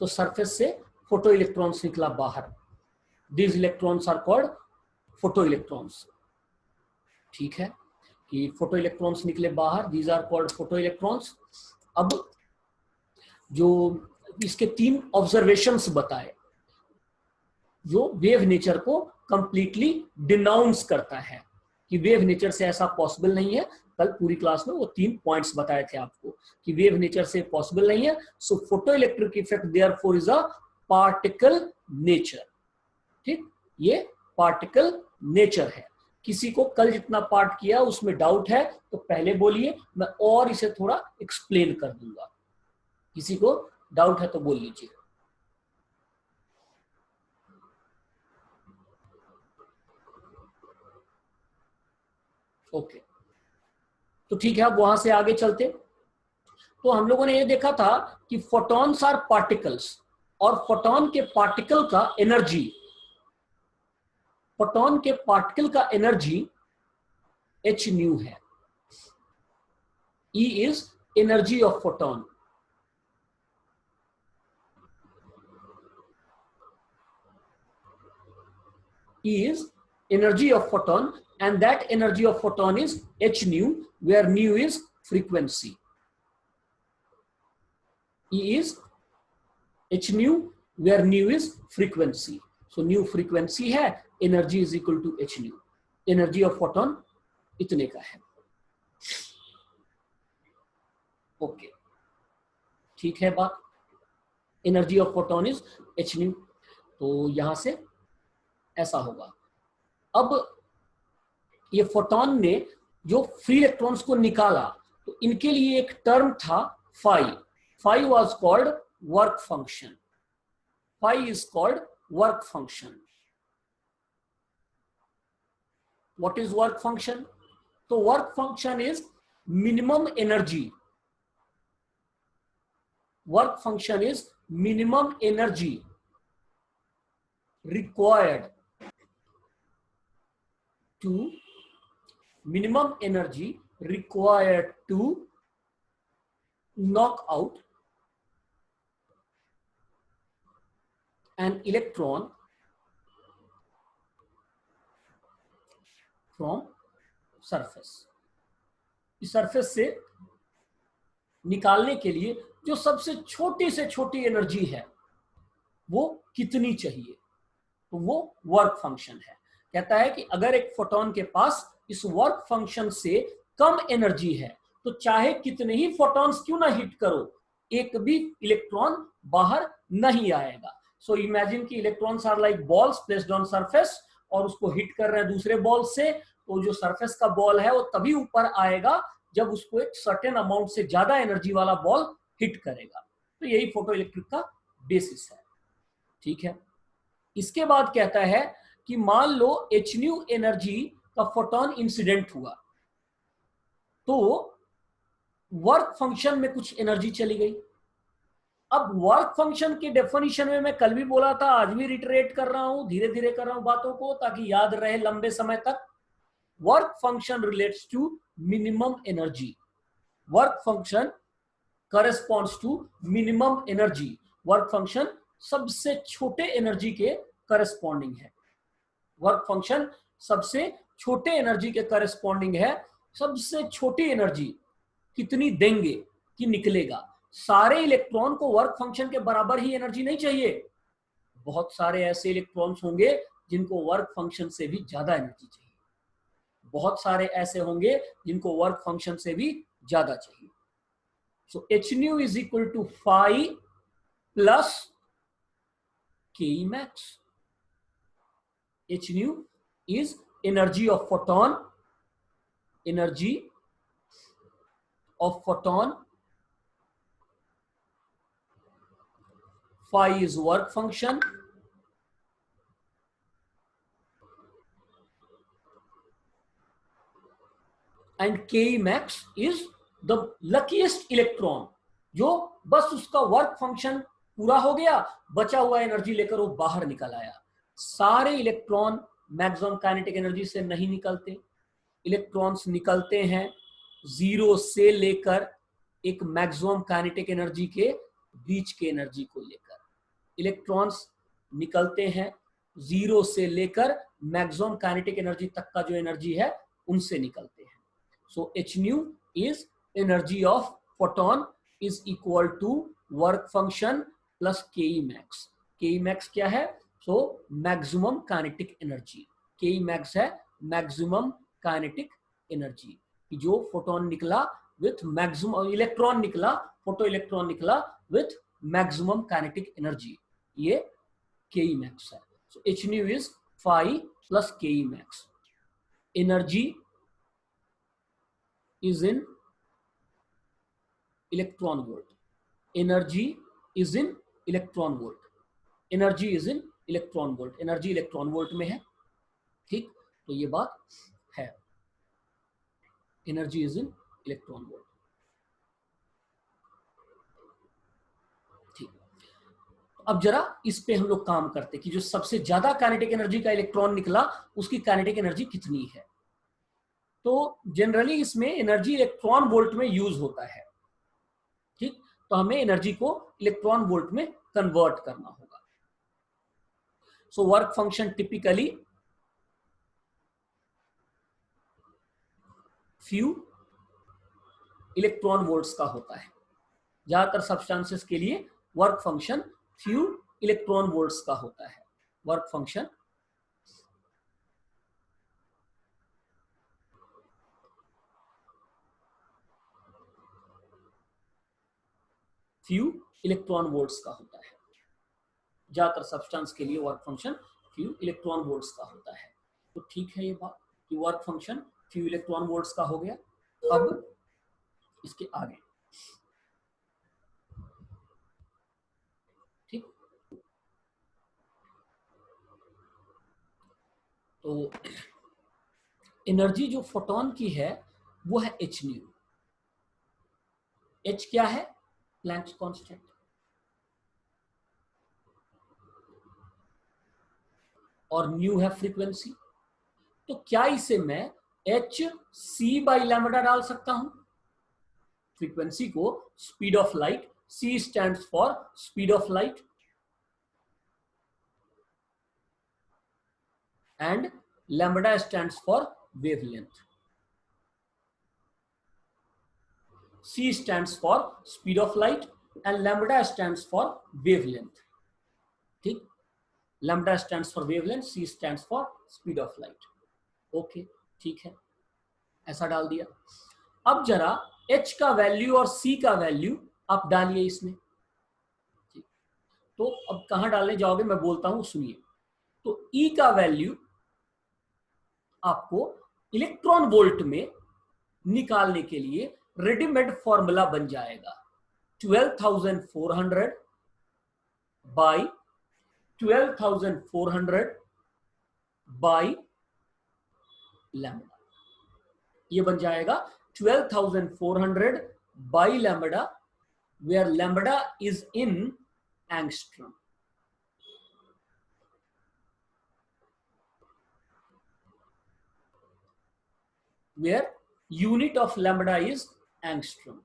तो सरफेस से photo electrons निकला बाहर। These electrons are called photo electrons. ठीक है कि फोटो इलेक्ट्रॉन्स निकले बाहर, these are called photo electrons. अब जो इसके 3 ऑब्जर्वेशंस बताए जो वेव नेचर को कंप्लीटली डिनाउंस करता है कि वेव नेचर से ऐसा पॉसिबल नहीं है। कल पूरी क्लास में वो 3 पॉइंट्स बताए थे आपको कि वेव नेचर से पॉसिबल नहीं है। So photo electric effect therefore is a particle nature. ठीक, ये पार्टिकल नेचर है। किसी को कल जितना पार्ट किया उसमें डाउट है तो पहले बोलिए, मैं और इसे थोड़ा एक्सप्लेन कर दूंगा। किसी को डाउट है तो बोल लीजिए। ओके, तो ठीक है, अब वहां से आगे चलते। तो हम लोगों ने ये देखा था कि फोटॉन्स आर पार्टिकल्स, और फोटॉन के पार्टिकल का एनर्जी, फोटॉन के पार्टिकल का एनर्जी h न्यू है। E is energy of photon. E is energy of photon, and that energy of photon is h nu, where nu is frequency. E is h nu, where nu is frequency. So nu frequency है, energy is equal to h nu. Energy of photon इतने का है। Okay, ठीक है बात। Energy of photon is h nu। तो यहां से ऐसा होगा। अब ये फोटॉन ने जो फ्री इलेक्ट्रॉन्स को निकाला तो इनके लिए एक टर्म था phi. Phi was called work function. Phi is called work function. What is work function? तो work function is minimum energy. Work function is minimum energy required to minimum energy required to knock out an electron from surface। इस surface से निकालने के लिए जो सबसे छोटी से छोटी एनर्जी है वो कितनी चाहिए, तो वो वर्क फंक्शन है। कहता है कि अगर एक फोटॉन के पास इस वर्क फंक्शन से कम एनर्जी है तो चाहे कितने ही फोटॉन्स क्यों ना हिट करो, एक भी इलेक्ट्रॉन बाहर नहीं आएगा। सो इमेजिन कि electrons are like balls placed on surface, और उसको हिट कर रहे हैं दूसरे बॉल से, तो जो सरफेस का बॉल है वो तभी ऊपर आएगा जब उसको एक सर्टेन अमाउंट से ज्यादा एनर्जी वाला बॉल हिट करेगा। तो यही फोटो इलेक्ट्रिक का बेसिस है। ठीक है, इसके बाद कहता है कि मान लो h न्यू एनर्जी का फोटॉन इंसिडेंट हुआ तो वर्क फंक्शन में कुछ एनर्जी चली गई। अब वर्क फंक्शन के डेफिनेशन में मैं कल भी बोला था, आज भी रिटरेट कर रहा हूं, धीरे धीरे कर रहा हूं बातों को ताकि याद रहे लंबे समय तक। Work function relates to minimum energy. Work function corresponds to minimum energy. Work function सबसे छोटे एनर्जी के करस्पॉन्डिंग है। वर्क फंक्शन सबसे छोटे एनर्जी के करस्पॉन्डिंग है। सबसे छोटी एनर्जी कितनी देंगे कि निकलेगा? सारे इलेक्ट्रॉन को वर्क फंक्शन के बराबर ही एनर्जी नहीं चाहिए। बहुत सारे ऐसे इलेक्ट्रॉन्स होंगे जिनको वर्क फंक्शन से भी ज्यादा एनर्जी चाहिए। बहुत सारे ऐसे होंगे जिनको वर्क फंक्शन से भी ज्यादा चाहिए। So h nu is equal to phi plus Ke max। h nu is energy of photon, energy of photon, phi is work function, and Ke max is the luckiest electron जो बस उसका work function पूरा हो गया, बचा हुआ energy लेकर वो बाहर निकल आया। सारे इलेक्ट्रॉन मैक्सिमम काइनेटिक एनर्जी से नहीं निकलते। इलेक्ट्रॉन्स निकलते हैं 0 से लेकर एक मैक्सिमम काइनेटिक एनर्जी के बीच के एनर्जी को लेकर। इलेक्ट्रॉन्स निकलते हैं जीरो से लेकर मैक्सिमम काइनेटिक एनर्जी तक का जो एनर्जी है उनसे निकलते हैं। So h nu is energy of photon is equal to work function plus KE max. KE max क्या है? So maximum kinetic energy. KE max है मैक्सिमम काइनेटिक एनर्जी। जो फोटोन निकला विथ मैक्सिमम, इलेक्ट्रॉन निकला, फोटो इलेक्ट्रॉन निकला with maximum kinetic energy, ये KE max है। So h nu is phi plus KE max. Energy is in electron volt. Energy is in electron volt. Energy is in electron volt. Energy electron volt में है, ठीक? तो ये बात है, Energy is in electron volt. ठीक। अब जरा इस पे हम लोग काम करते कि जो सबसे ज्यादा काइनेटिक एनर्जी का इलेक्ट्रॉन निकला उसकी काइनेटिक एनर्जी कितनी है। तो जनरली इसमें एनर्जी इलेक्ट्रॉन वोल्ट में यूज होता है, ठीक? तो हमें एनर्जी को इलेक्ट्रॉन वोल्ट में कन्वर्ट करना होगा। So work function typically few electron volts का होता है। ज्यादातर सब्सटेंसेस के लिए work function few electron volts का होता है। Work function few electron volts का होता है। ज्यादातर सब्सटेंस के लिए work function few electron volts का होता है। तो ठीक है ये बात कि work function few electron volts का हो गया। अब इसके आगे, ठीक? तो एनर्जी जो फोटोन की है वो है एच न्यू। एच क्या है? Planck's constant. और न्यू है फ्रीक्वेंसी। तो क्या इसे मैं एच सी बाई लैम्बडा डाल सकता हूं? फ्रीक्वेंसी को speed of light, C stands for speed of light and lambda stands for wavelength. C stands for speed of light and lambda stands for wavelength, ठीक? lambda stands for wavelength, C stands for speed of light. Okay, ठीक है, ऐसा डाल दिया। अब जरा H का value और C का वैल्यू आप डालिए इसमें, ठीक? तो अब कहां डालने जाओगे मैं बोलता हूं, सुनिए। तो E का वैल्यू आपको इलेक्ट्रॉन वोल्ट में निकालने के लिए रेडीमेड फॉर्मूला बन जाएगा 12,400 बाई 12,400 बाई लैम्बडा। ये बन जाएगा 12,400 by lambda, where lambda is in angstrom. Where unit of lambda is angstrom.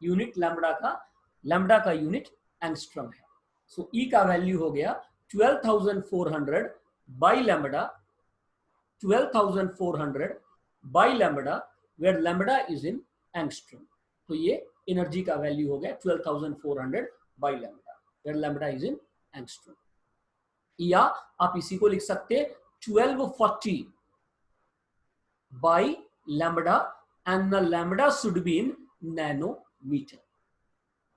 Unit lambda का यूनिट एंगस्ट्रम है। सो ई का वैल्यू हो गया 12,400 by lambda, 12,400 by lambda, where lambda is in angstrom. तो ये एनर्जी का वैल्यू हो गया 12,400 by lambda, where lambda is in angstrom. या आप इसी को लिख सकते 1240 by lambda and the lambda should be in nanometre,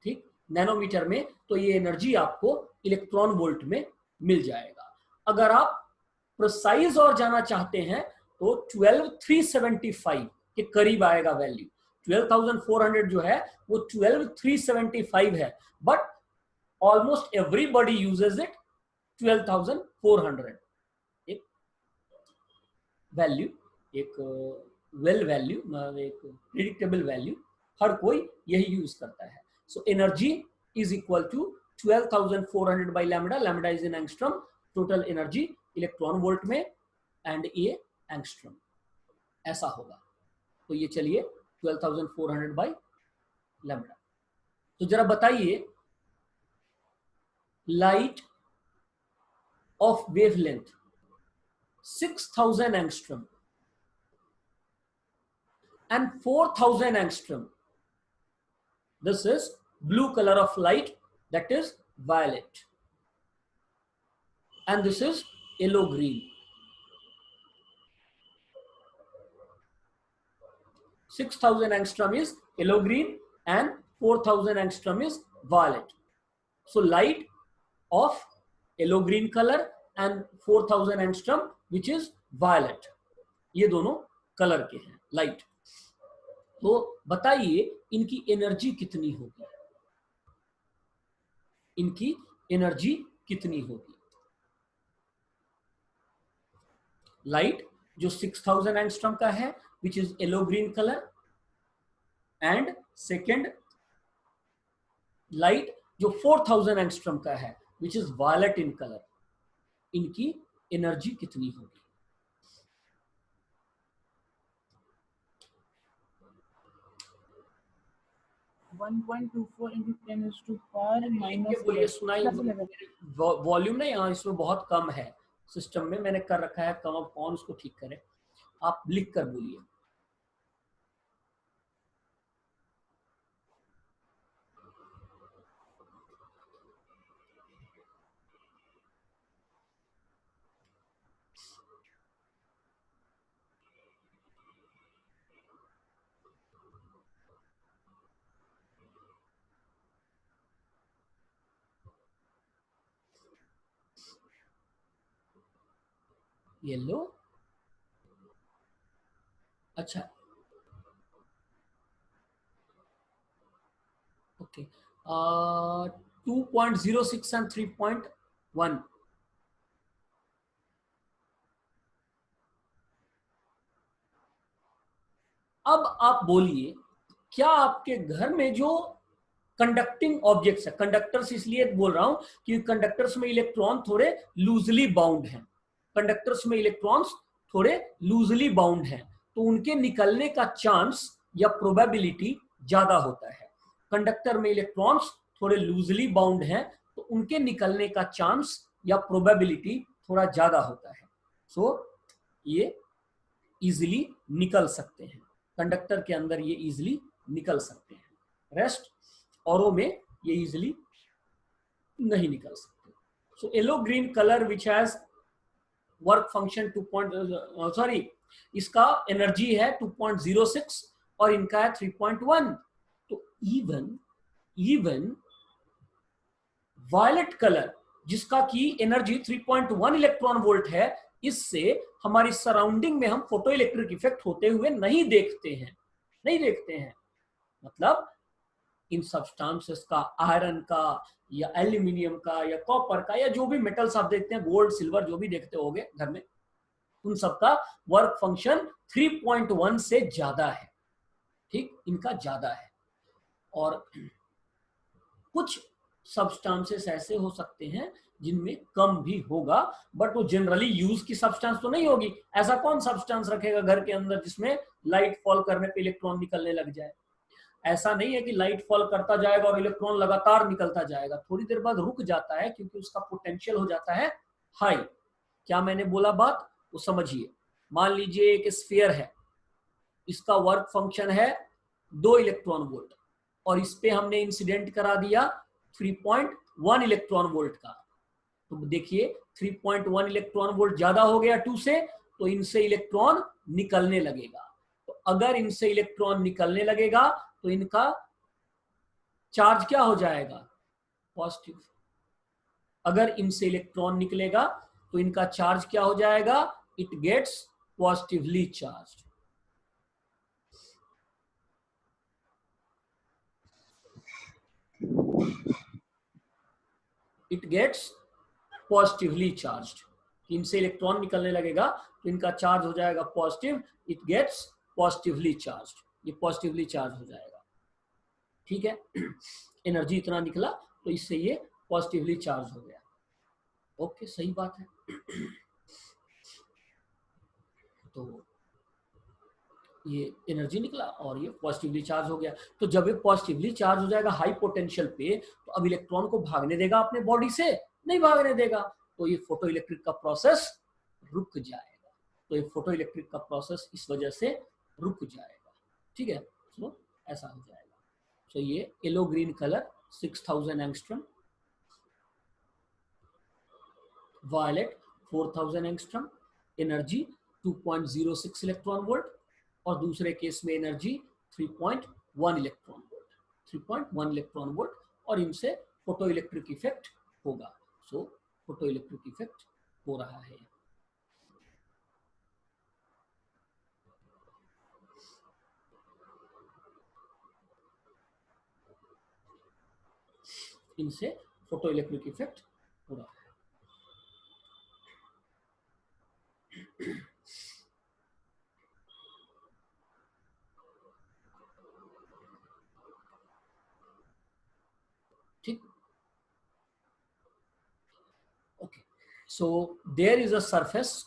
ठीक? नैनोमीटर में तो ये एनर्जी आपको इलेक्ट्रॉन वोल्ट में मिल जाएगा। अगर आप प्रिसाइज और जाना चाहते हैं तो 12,375 के करीब आएगा वैल्यू। 12,400 जो है वो 12,375 है, but almost everybody uses it 12,400। एक वैल्यू, एक वेल वैल्यू, एक प्रिडिक्टेबल वैल्यू, हर कोई यही यूज करता है। So energy is equal to 12,400 by lambda, lambda is in angstrom, total energy electron volt में एंड ये एंगस्ट्रम, ऐसा होगा। तो ये चलिए 12,400 बाई लैम्बडा। तो जरा बताइए light of wavelength 6000 angstrom and 4000 angstrom. This is blue color of light, that is violet, and this is yellow green. 6000 angstrom is yellow green and 4000 angstrom is violet. So light of yellow green color and 4000 angstrom which is violet, ये दोनों colour के हैं light. तो बताइए इनकी energy कितनी होगी, इनकी एनर्जी कितनी होगी। लाइट जो 6000 एंगस्ट्रॉम का है which is yellow green colour, and second light जो 4000 एंगस्ट्रॉम का है which is violet in colour, इनकी एनर्जी कितनी होगी। 1.24 into 10 is to power minus। बोलिए सुनाई, वॉल्यूम ना यहाँ इसमें बहुत कम है, सिस्टम में मैंने कर रखा है कम, अब कौन उसको ठीक करे, आप लिख कर बोलिए। येलो, अच्छा ओके, 2.06 एंड 3.1। अब आप बोलिए क्या आपके घर में जो कंडक्टिंग ऑब्जेक्ट्स है, कंडक्टर्स इसलिए बोल रहा हूं कि कंडक्टर्स में इलेक्ट्रॉन थोड़े लूजली बाउंड हैं, कंडक्टर्स में इलेक्ट्रॉन्स थोड़े लूजली बाउंड हैं, तो उनके निकलने का चांस या प्रोबेबिलिटी ज्यादा होता है। कंडक्टर में इलेक्ट्रॉन्स थोड़े लूजली बाउंड हैं तो उनके निकलने का चांस या प्रोबेबिलिटी थोड़ा ज्यादा होता है। सो ये इजिली निकल सकते हैं, कंडक्टर के अंदर ये इजिली निकल सकते हैं, रेस्ट औरों में ये इजिली नहीं निकल सकते। So yellow green colour which has work function 2 इसका एनर्जी है 2.06 और इनका है 3.1। तो इवन वायलेट कलर जिसका की एनर्जी 3.1 इलेक्ट्रॉन वोल्ट है, इससे हमारी सराउंडिंग में हम फोटो इलेक्ट्रिक इफेक्ट होते हुए नहीं देखते हैं। मतलब इन सब्सटेंसेस का, आयरन का या एल्यूमिनियम का या कॉपर का या जो भी मेटल्स आप देखते हैं, गोल्ड सिल्वर जो भी देखते होंगे घर में, उन सबका वर्क फंक्शन 3.1 से ज्यादा है, ठीक, इनका ज्यादा है। और कुछ सब्सटेंसेस ऐसे हो सकते हैं जिनमें कम भी होगा, बट वो जनरली यूज की सब्सटेंस तो नहीं होगी। ऐसा कौन सब्सटेंस रखेगा घर के अंदर जिसमें लाइट फॉल करने पे इलेक्ट्रॉन निकलने लग जाए। ऐसा नहीं है कि लाइट फॉल करता जाएगा और इलेक्ट्रॉन लगातार निकलता जाएगा, थोड़ी देर बाद रुक जाता है क्योंकि उसका पोटेंशियल हो जाता है हाई। क्या मैंने बोला बात वो समझिए। मान लीजिए एक स्फीयर है, इसका वर्क फंक्शन है 2 इलेक्ट्रॉन वोल्ट और इस पे हमने इंसिडेंट करा दिया 3.1 इलेक्ट्रॉन वोल्ट का। तो देखिए 3.1 इलेक्ट्रॉन वोल्ट ज्यादा हो गया 2 से, तो इनसे इलेक्ट्रॉन निकलने लगेगा। तो अगर इनसे इलेक्ट्रॉन निकलने लगेगा तो इनका चार्ज क्या हो जाएगा, पॉजिटिव। अगर इनसे इलेक्ट्रॉन निकलेगा तो इनका चार्ज क्या हो जाएगा, it gets positively charged. It gets positively charged. इनसे इलेक्ट्रॉन निकलने लगेगा तो इनका चार्ज हो जाएगा positive, it gets positively charged, ये पॉजिटिवली चार्ज हो जाएगा, ठीक है। एनर्जी इतना निकला तो इससे ये पॉजिटिवली चार्ज हो गया। ओके, सही बात है। तो ये एनर्जी निकला और ये पॉजिटिवली चार्ज हो गया। तो जब ये पॉजिटिवली चार्ज हो जाएगा हाई पोटेंशियल पे, तो अब इलेक्ट्रॉन को भागने देगा अपने बॉडी से? नहीं भागने देगा। तो ये फोटो इलेक्ट्रिक का प्रोसेस रुक जाएगा। तो ये फोटो इलेक्ट्रिक का प्रोसेस इस वजह से रुक जाएगा। ठीक है, तो ऐसा हो जाएगा। तो ये yellow green colour 6000 angstrom, violet 4000 angstrom, energy 2.06 electron volt, और दूसरे केस में energy 3.1 electron volt, 3.1 electron volt, और इनसे फोटो इलेक्ट्रिक इफेक्ट होगा। सो फोटो इलेक्ट्रिक इफेक्ट हो रहा है। इनसे फोटो इलेक्ट्रिक इफेक्ट हो रहा है। ठीक, okay. So there is a surface,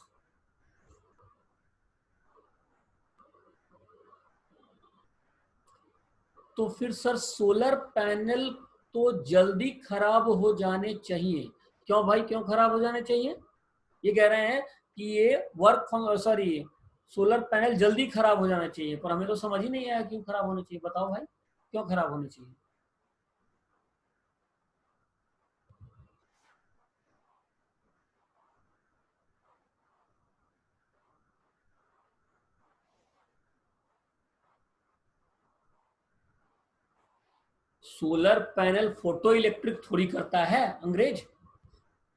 तो फिर सर सोलर पैनल तो जल्दी खराब हो जाने चाहिए। क्यों भाई, क्यों खराब हो जाने चाहिए? ये कह रहे हैं कि ये सॉरी सोलर पैनल जल्दी खराब हो जाना चाहिए, पर हमें तो समझ ही नहीं आया क्यों खराब होना चाहिए। बताओ भाई, क्यों खराब होना चाहिए? सोलर पैनल फोटो इलेक्ट्रिक थोड़ी करता है अंग्रेज।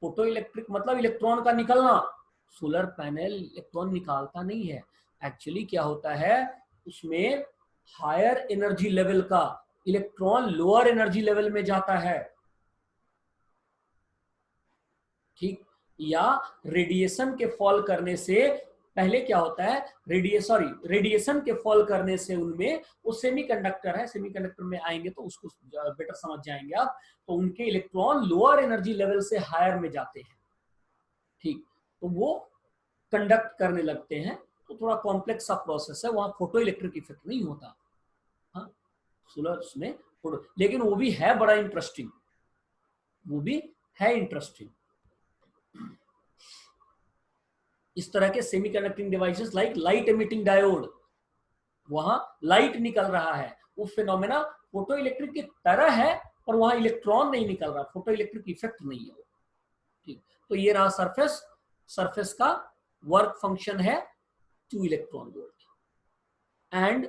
फोटो इलेक्ट्रिक मतलब इलेक्ट्रॉन का निकलना। सोलर पैनल इलेक्ट्रॉन निकालता नहीं है। एक्चुअली क्या होता है, उसमें हायर एनर्जी लेवल का इलेक्ट्रॉन लोअर एनर्जी लेवल में जाता है। ठीक, या रेडिएशन के फॉल करने से पहले क्या होता है, रेडिएशन के फॉल करने से उनमें, वो सेमीकंडक्टर है, सेमीकंडक्टर में आएंगे तो उसको बेटर समझ जाएंगे आप। तो उनके इलेक्ट्रॉन लोअर एनर्जी लेवल से हायर में जाते हैं। ठीक, तो वो कंडक्ट करने लगते हैं। तो थोड़ा कॉम्प्लेक्स सा प्रोसेस है, वहां फोटो इलेक्ट्रिक इफेक्ट नहीं होता। हाँ, सोलर में फोटो, लेकिन वो भी है बड़ा इंटरेस्टिंग, वो भी है इंटरेस्टिंग। इस तरह के semiconducting devices like light emitting diode, वहां लाइट निकल रहा है, वो फिनोमेना फोटो इलेक्ट्रिक की तरह है, पर वहां इलेक्ट्रॉन नहीं निकल रहा, फोटो इलेक्ट्रिक इफेक्ट नहीं है। ठीक, तो ये रहा सरफेस। सरफेस का वर्क फंक्शन है 2 electron volt and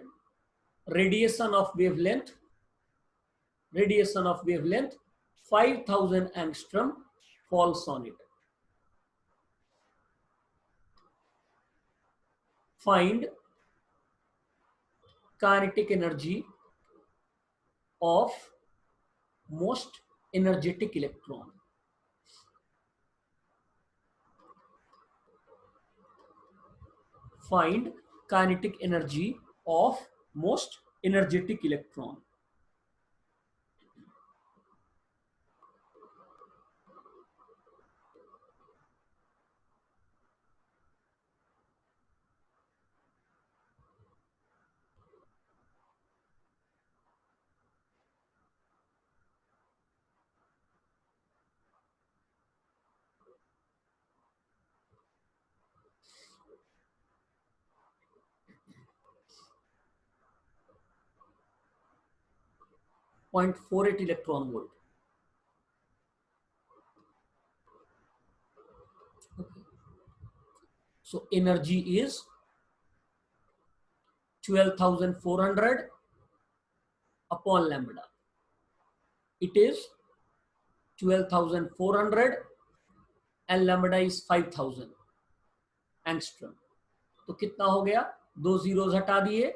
radiation of wavelength, 5000 angstrom falls on it. Find kinetic energy of most energetic electron. Find kinetic energy of most energetic electron. .48 electron volt. Okay. So energy is 12,400 upon lambda. It is 12,400 and lambda is 5,000 angstrom. तो कितना हो गया, 2 zeros हटा दिए,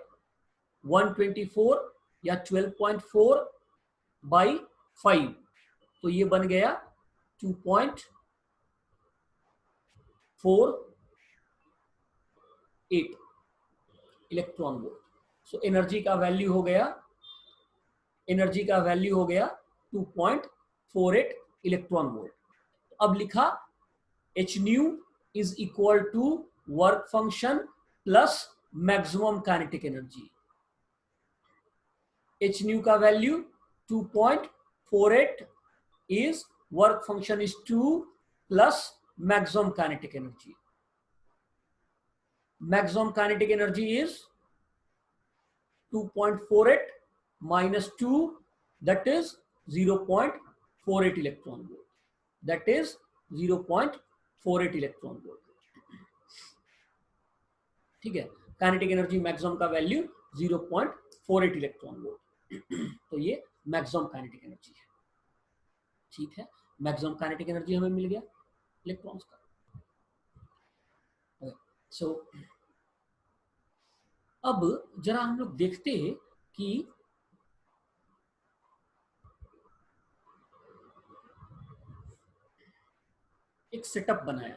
124 या 12.4 by 5, तो ये बन गया 2.48 इलेक्ट्रॉन वोल्ट। सो एनर्जी का वैल्यू हो गया, 2.48 इलेक्ट्रॉन वोल्ट। अब लिखा h nu is equal to work function plus maximum kinetic energy. H nu का value 2.48 is work function is 2 plus maximum kinetic energy. Maximum kinetic energy is 2.48 minus 2, that is 0.48 electron volt. That is 0.48 electron volt. ठीक है, kinetic energy maximum का value 0.48 electron volt. तो ये maximum kinetic energy है। ठीक है, maximum kinetic energy हमें मिल गया इलेक्ट्रॉन्स का। सो अब जरा हम लोग देखते हैं कि एक सेटअप बनाया।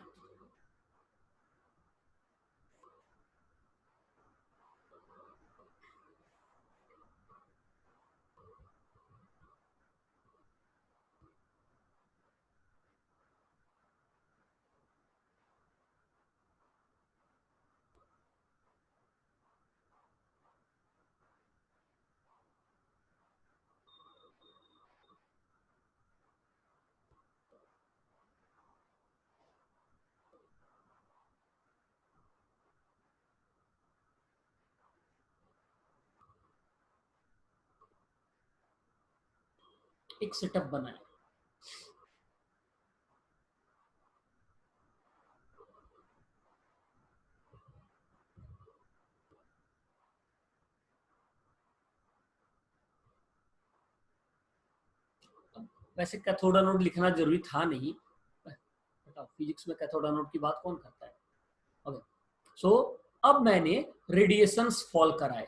एक सेटअप बनाया। वैसे कैथोड एनोड लिखना जरूरी था नहीं, बताओ फिजिक्स में कैथोड एनोड की बात कौन करता है। ओके, सो अब मैंने रेडिएशंस फॉल कराए।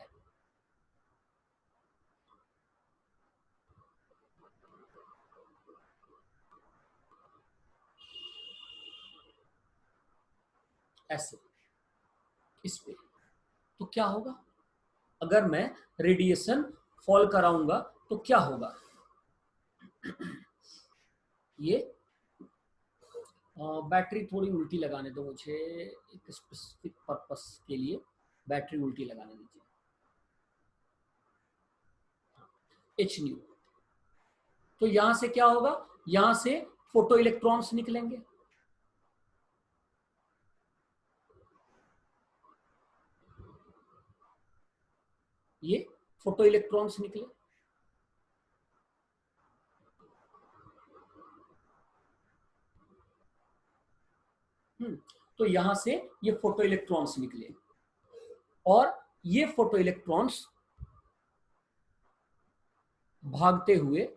ऐसे इस पे तो क्या होगा, अगर मैं रेडिएशन फॉल कराऊंगा तो क्या होगा। ये बैटरी थोड़ी उल्टी लगाने दो मुझे, एक स्पेसिफिक पर्पस के लिए बैटरी उल्टी लगाने दीजिए। एच न्यू, तो यहां से क्या होगा, यहां से फोटो इलेक्ट्रॉन्स निकलेंगे। ये फोटो इलेक्ट्रॉन्स निकले, तो यहां से ये फोटो इलेक्ट्रॉन्स निकले और ये फोटो इलेक्ट्रॉन्स भागते हुए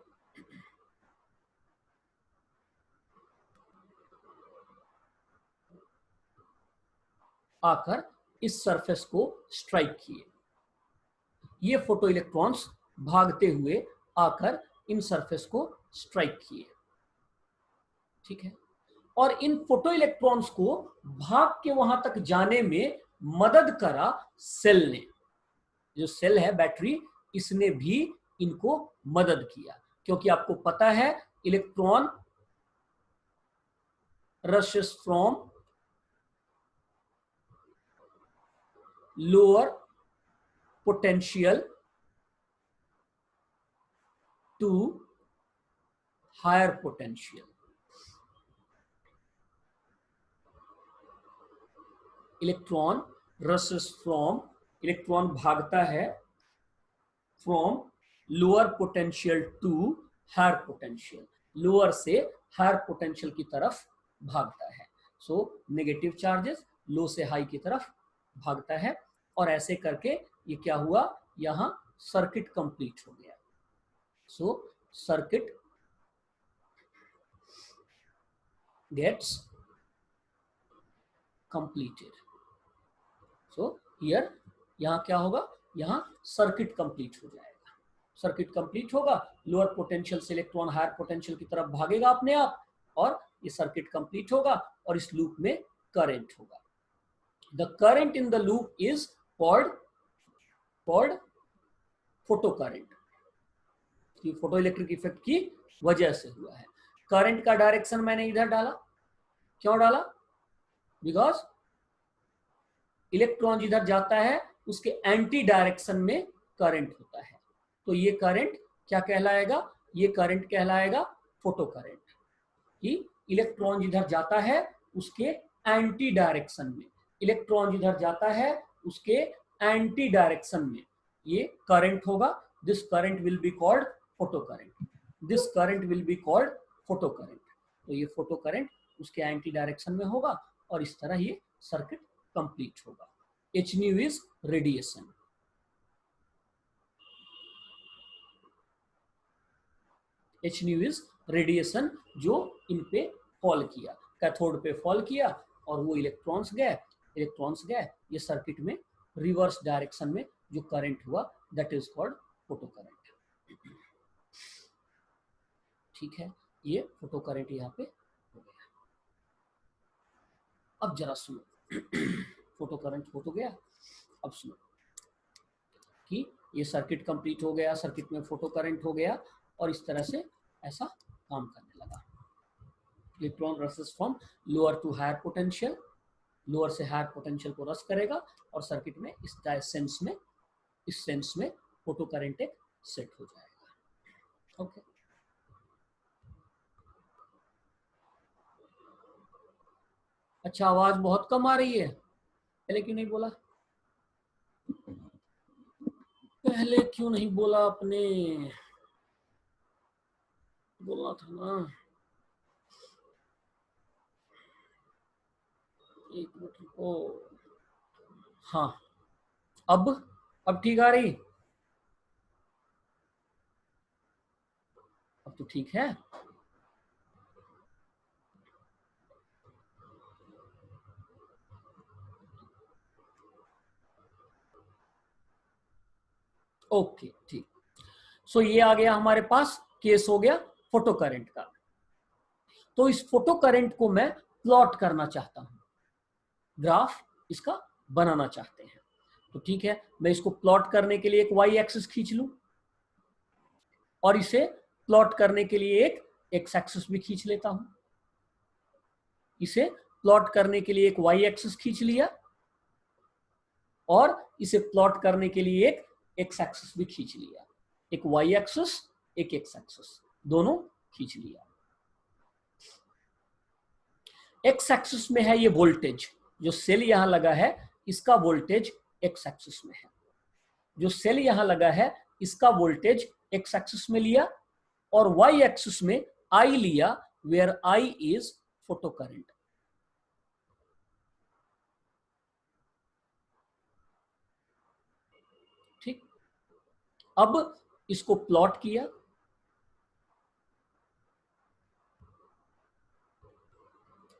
आकर इस सरफेस को स्ट्राइक किए। ये फोटो इलेक्ट्रॉन्स भागते हुए आकर इन सरफेस को स्ट्राइक किए। ठीक है, और इन फोटो इलेक्ट्रॉन्स को भाग के वहां तक जाने में मदद करा सेल ने। जो सेल है बैटरी, इसने भी इनको मदद किया, क्योंकि आपको पता है electron rushes from lower potential to higher potential. Electron rushes from, electron भागता है from lower potential to higher potential, lower से हायर पोटेंशियल की तरफ भागता है। सो नेगेटिव चार्जेस लो से हाई की तरफ भागता है, और ऐसे करके ये क्या हुआ, यहां सर्किट कंप्लीट हो गया। So circuit gets completed. So here यहां क्या होगा, यहां सर्किट कंप्लीट हो जाएगा। सर्किट कंप्लीट होगा, लोअर पोटेंशियल से इलेक्ट्रॉन हायर पोटेंशियल की तरफ भागेगा अपने आप, और ये सर्किट कंप्लीट होगा और इस लूप में करंट होगा। The current in the loop is called photo current. ये फोटो इलेक्ट्रिक इफेक्ट की वजह से हुआ है। करंट का डायरेक्शन मैंने इधर डाला, क्यों डाला, बिकॉज इलेक्ट्रॉन जिधर जाता है उसके एंटी डायरेक्शन में करंट होता है। तो ये करंट क्या कहलाएगा? ये करंट कहलाएगा फोटो करंट। कि इलेक्ट्रॉन जिधर जाता है उसके एंटी डायरेक्शन में, इलेक्ट्रॉन जिधर जाता है उसके एंटी डायरेक्शन में ये करंट होगा। This current will be called photo current, this current will be called photo current. तो ये फोटो करंट उसके एंटी डायरेक्शन में होगा और इस तरह ये सर्किट कंप्लीट होगा। H nu is radiation. H nu is radiation जो इन पे फॉल किया, कैथोड पे फॉल किया और वो इलेक्ट्रॉन्स गए, ये सर्किट में रिवर्स डायरेक्शन में जो करंट हुआ that is called photo current. ठीक है, ये फोटो करंट यहाँ पे हो गया। अब जरा सुनो फोटो करंट हो तो गया, अब सुनो कि ये सर्किट कंप्लीट हो गया, सर्किट में फोटो करंट हो गया और इस तरह से ऐसा काम करने लगा। Electron rushes from lower to higher potential, lower से हायर पोटेंशियल को रस करेगा और सर्किट में इस सेंस में फोटो करंट एक सेट हो जाएगा। ओके, अच्छा आवाज बहुत कम आ रही है, पहले क्यों नहीं बोला? पहले क्यों नहीं बोला आपने? बोलना था ना। एक मिनट रुको। हाँ, अब ठीक आ रही? अब तो ठीक है। ओके ठीक। सो ये आ गया हमारे पास, केस हो गया फोटो करंट का। तो इस फोटो करंट को मैं प्लॉट करना चाहता हूं, ग्राफ इसका बनाना चाहते हैं। तो ठीक है, मैं इसको प्लॉट करने के लिए एक वाई एक्सिस खींच लूं और इसे प्लॉट करने के लिए एक एक्स एक्सिस भी खींच लेता हूं। इसे प्लॉट करने के लिए एक वाई एक्सिस खींच लिया और इसे प्लॉट करने के लिए एक एक्स एक्सिस भी खींच लिया। एक वाई एक्सिस, एक एक्स एक्सिस, दोनों खींच लिया। एक्स एक्सिस में है ये वोल्टेज, जो सेल यहां लगा है इसका वोल्टेज एक्स एक्सिस में है। जो सेल यहां लगा है इसका वोल्टेज एक्स एक्सिस में लिया और वाई एक्सिस में आई लिया, where I is photo current. ठीक, अब इसको प्लॉट किया,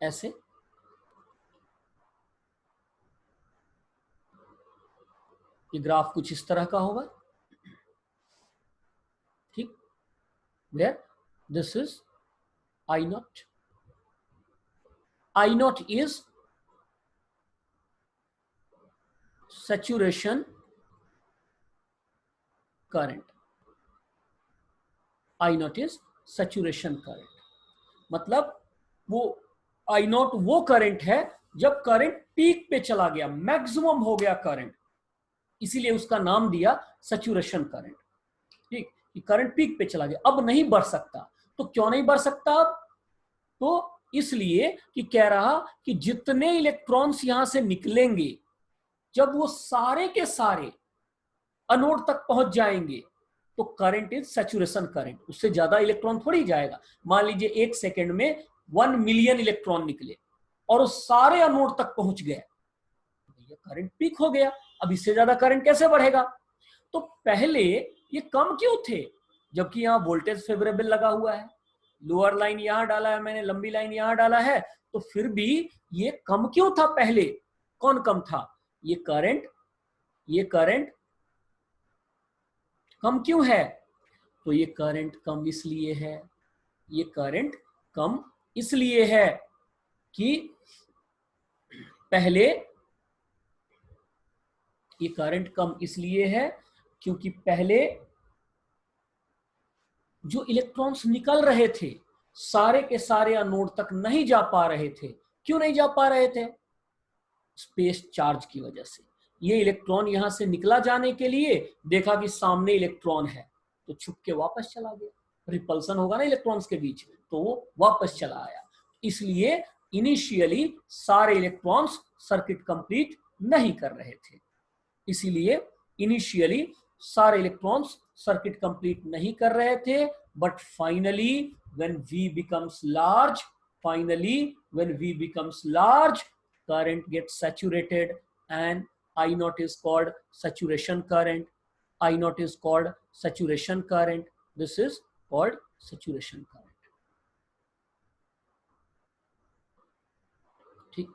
ऐसे ये ग्राफ कुछ इस तरह का होगा। ठीक, where this is I naught, I naught is saturation current, I naught is saturation current। मतलब वो I naught वो करंट है जब करंट पीक पे चला गया, मैक्सिमम हो गया करंट, इसीलिए उसका नाम दिया सैचुरेशन करंट। ठीक, करंट पीक पे चला गया, अब नहीं बढ़ सकता। तो क्यों नहीं बढ़ सकता अब? तो इसलिए कि कह रहा कि जितने इलेक्ट्रॉन्स यहां से निकलेंगे, जब वो सारे के सारे एनोड तक पहुंच जाएंगे तो करंट इज सैचुरेशन करंट, उससे ज्यादा इलेक्ट्रॉन थोड़ी जाएगा। मान लीजिए 1 सेकेंड में 1 मिलियन इलेक्ट्रॉन निकले और वो सारे एनोड तक पहुंच गए, ये करंट पीक हो गया। अब इससे ज्यादा करंट कैसे बढ़ेगा? तो पहले ये कम क्यों थे, जबकि यहां वोल्टेज फेवरेबल लगा हुआ है, लोअर लाइन यहां डाला है मैंने, लंबी लाइन यहां डाला है, तो फिर भी ये कम क्यों था पहले? कौन कम था? ये करंट कम क्यों है? तो ये करंट कम इसलिए है, ये करंट कम इसलिए है कि पहले, ये करंट कम इसलिए है क्योंकि पहले जो इलेक्ट्रॉन्स निकल रहे थे सारे के सारे एनोड तक नहीं जा पा रहे थे। क्यों नहीं जा पा रहे थे? स्पेस चार्ज की वजह से। ये इलेक्ट्रॉन यहां से निकला जाने के लिए देखा कि सामने इलेक्ट्रॉन है तो छुप के वापस चला गया, रिपल्सन होगा ना इलेक्ट्रॉन्स के बीच, तो वो वापस चला आया। इसलिए इनिशियली सारे इलेक्ट्रॉन्स सर्किट कंप्लीट नहीं कर रहे थे, इसीलिए इनिशियली सारे इलेक्ट्रॉन्स सर्किट कंप्लीट नहीं कर रहे थे। But finally when V becomes large, current gets saturated and I naught is called saturation current. This is called saturation current. ठीक।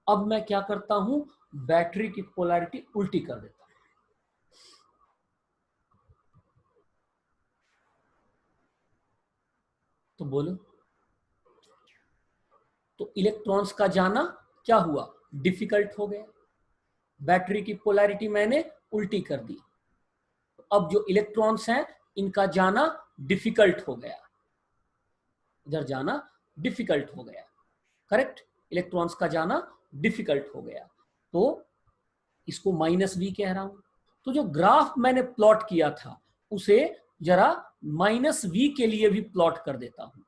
अब मैं क्या करता हूं, बैटरी की पोलैरिटी उल्टी कर देता हूं। तो बोलो, तो इलेक्ट्रॉन्स का जाना क्या हुआ, डिफिकल्ट हो गया। बैटरी की पोलैरिटी मैंने उल्टी कर दी, अब जो इलेक्ट्रॉन्स हैं इनका जाना डिफिकल्ट हो गया, इधर जाना डिफिकल्ट हो गया, करेक्ट, इलेक्ट्रॉन्स का जाना डिफिकल्ट हो गया, तो इसको -v कह रहा हूं। तो जो ग्राफ मैंने प्लॉट किया था उसे जरा -v के लिए भी प्लॉट कर देता हूं।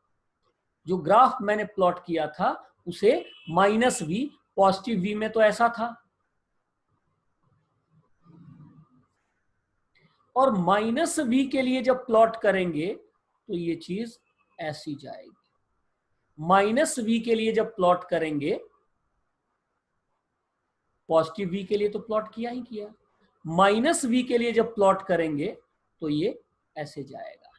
जो ग्राफ मैंने प्लॉट किया था उसे -v, पॉजिटिव v में तो ऐसा था, और -v के लिए जब प्लॉट करेंगे तो ये चीज ऐसी जाएगी। -v के लिए जब प्लॉट करेंगे, पॉजिटिव v के लिए तो प्लॉट किया ही किया, -v के लिए जब प्लॉट करेंगे तो ये ऐसे जाएगा।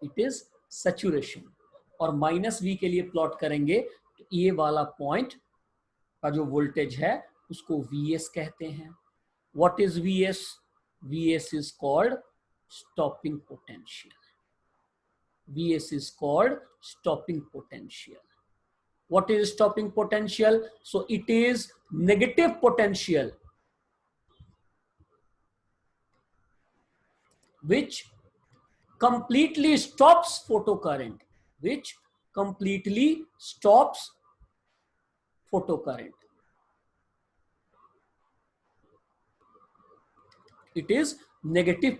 It is saturation. और -v के लिए प्लॉट करेंगे तो ये वाला पॉइंट का जो वोल्टेज है उसको Vs कहते हैं। What is Vs? Vs is called stopping potential. Vs is called stopping potential. What is stopping potential? So it is negative potential which completely stops photocurrent, which completely stops photocurrent. It is negative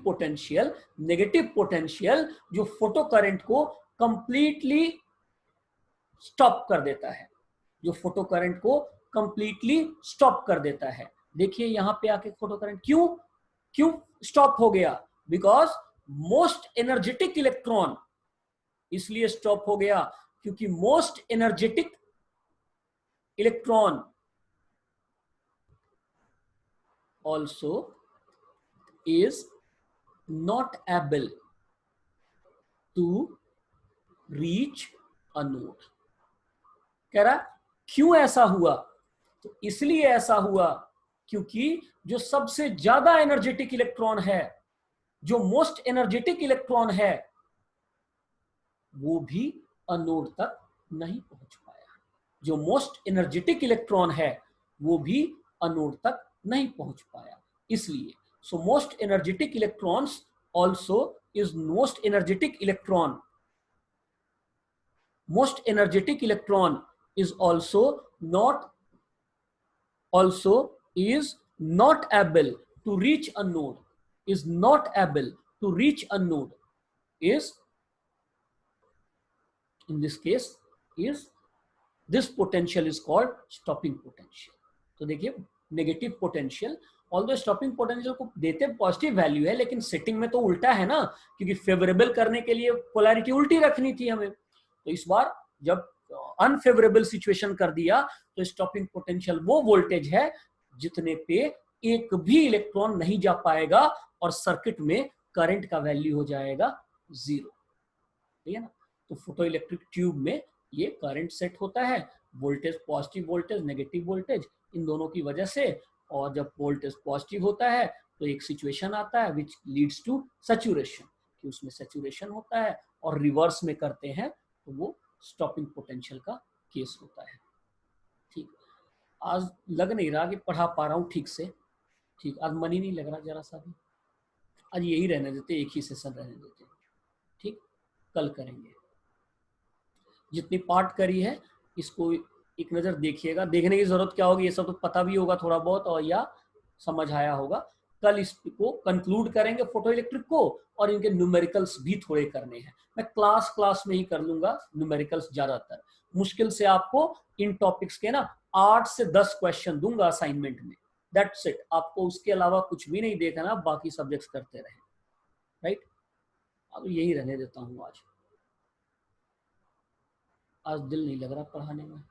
potential जो photo current को completely stop कर देता है, जो photo current को completely stop कर देता है। देखिए यहां पे आके फोटो करंट क्यों स्टॉप हो गया, बिकॉज मोस्ट एनर्जेटिक इलेक्ट्रॉन, इसलिए स्टॉप हो गया क्योंकि most energetic electron also is not able to reach a node। कह रहा क्यों ऐसा हुआ, तो इसलिए ऐसा हुआ क्योंकि जो सबसे ज्यादा एनर्जेटिक इलेक्ट्रॉन है, जो मोस्ट एनर्जेटिक इलेक्ट्रॉन है, वो भी अनोड तक नहीं पहुंच पाया। जो मोस्ट एनर्जेटिक इलेक्ट्रॉन है वो भी अनोड तक नहीं पहुंच पाया। इसलिए so most energetic electrons also is most energetic electron is also not able to reach a node, is in this case is this potential is called stopping potential। तो देखिए negative potential although stopping potential को देते positive value है, लेकिन setting में तो उल्टा है ना, क्योंकि फेवरेबल करने के लिए पोलैरिटी उल्टी रखनी थी हमें। तो इस बार जब अनफेवरेबल सिचुएशन कर दिया तो स्टॉपिंग पोटेंशियल वो वोल्टेज है जितने पे एक भी इलेक्ट्रॉन नहीं जा पाएगा और सर्किट में करंट का वैल्यू हो जाएगा 0, ठीक है ना। तो फोटो इलेक्ट्रिक ट्यूब में ये करंट सेट होता है, voltage positive voltage negative voltage इन दोनों की वजह से, और जब वोल्टेज पॉजिटिव होता है तो एक सिचुएशन आता है विच लीड्स टू सैचुरेशन, कि उसमें सैचुरेशन होता है, और रिवर्स में करते हैं तो वो स्टॉपिंग पोटेंशियल का केस होता है। ठीक, आज लग नहीं रहा कि पढ़ा पा रहा हूँ ठीक से, ठीक, आज मन ही नहीं लग रहा जरा सा भी, आज यही रहने देते, एक ही सेशन रहने देते, ठीक, कल करेंगे। जितनी पार्ट करी है इसको एक नज़र देखिएगा, देखने की जरूरत क्या होगी, ये सब तो पता भी होगा थोड़ा बहुत और या समझ आया होगा। कल इसको कंक्लूड करेंगे फोटो इलेक्ट्रिक को, और इनके न्यूमेरिकल्स भी थोड़े करने हैं। मैं क्लास में ही कर लूंगा न्यूमेरिकल्स, ज्यादातर मुश्किल से आपको इन टॉपिक्स के ना 8 से 10 क्वेश्चन दूंगा असाइनमेंट में, दैट्स इट। आपको उसके अलावा कुछ भी नहीं देखना, बाकी सब्जेक्ट्स करते रहे, राइट। अब यही रहने देता हूँ आज दिल नहीं लग रहा पढ़ाने में।